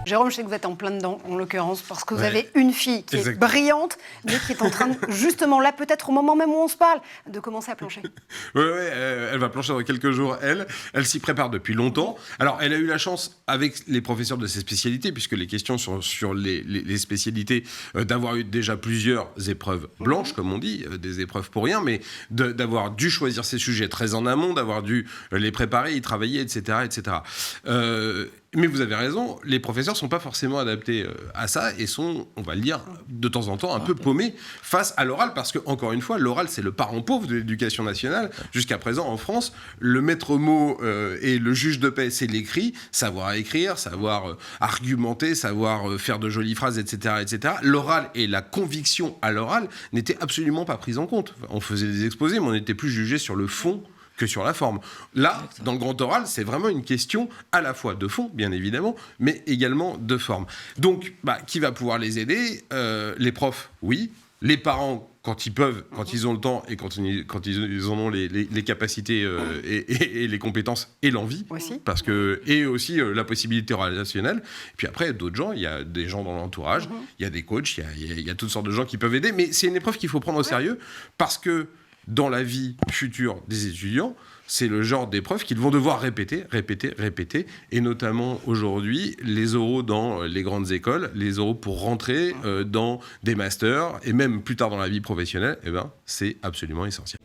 Jérôme, je sais que vous êtes en plein dedans, en l'occurrence, parce que vous avez une fille qui est brillante, mais qui est en train, justement, là, peut-être au moment même où on se parle, de commencer à plancher. Oui, elle va plancher dans quelques jours, elle s'y prépare depuis longtemps. Alors, elle a eu la chance, avec les professeurs de ses spécialités, puisque les questions sont sur les spécialités, d'avoir eu déjà plusieurs épreuves blanches, comme on dit, des épreuves pour rien, mais d'avoir dû choisir ses sujets très en amont, d'avoir dû les préparer, y travailler, etc., etc. Mais vous avez raison, les professeurs ne sont pas forcément adaptés à ça et sont, on va le dire, de temps en temps un peu paumés face à l'oral, parce que, encore une fois, l'oral, c'est le parent pauvre de l'éducation nationale. Jusqu'à présent, en France, le maître mot et le juge de paix, c'est l'écrit, savoir écrire, savoir argumenter, savoir faire de jolies phrases, etc., etc. L'oral et la conviction à l'oral n'étaient absolument pas prises en compte. On faisait des exposés, mais on n'était plus jugé sur le fond que sur la forme. Là, dans le grand oral, c'est vraiment une question à la fois de fond, bien évidemment, mais également de forme. Donc, qui va pouvoir les aider ? Les profs, oui. Les parents, quand ils peuvent, quand ils ont le temps et quand ils en ont les capacités et les compétences et l'envie. Aussi. Parce que, et aussi la possibilité relationnelle. Et puis après, d'autres gens, il y a des gens dans l'entourage, il y a des coachs, il y a toutes sortes de gens qui peuvent aider. Mais c'est une épreuve qu'il faut prendre au sérieux parce que dans la vie future des étudiants, c'est le genre d'épreuve qu'ils vont devoir répéter, et notamment aujourd'hui, les oraux dans les grandes écoles, les oraux pour rentrer dans des masters, et même plus tard dans la vie professionnelle, c'est absolument essentiel.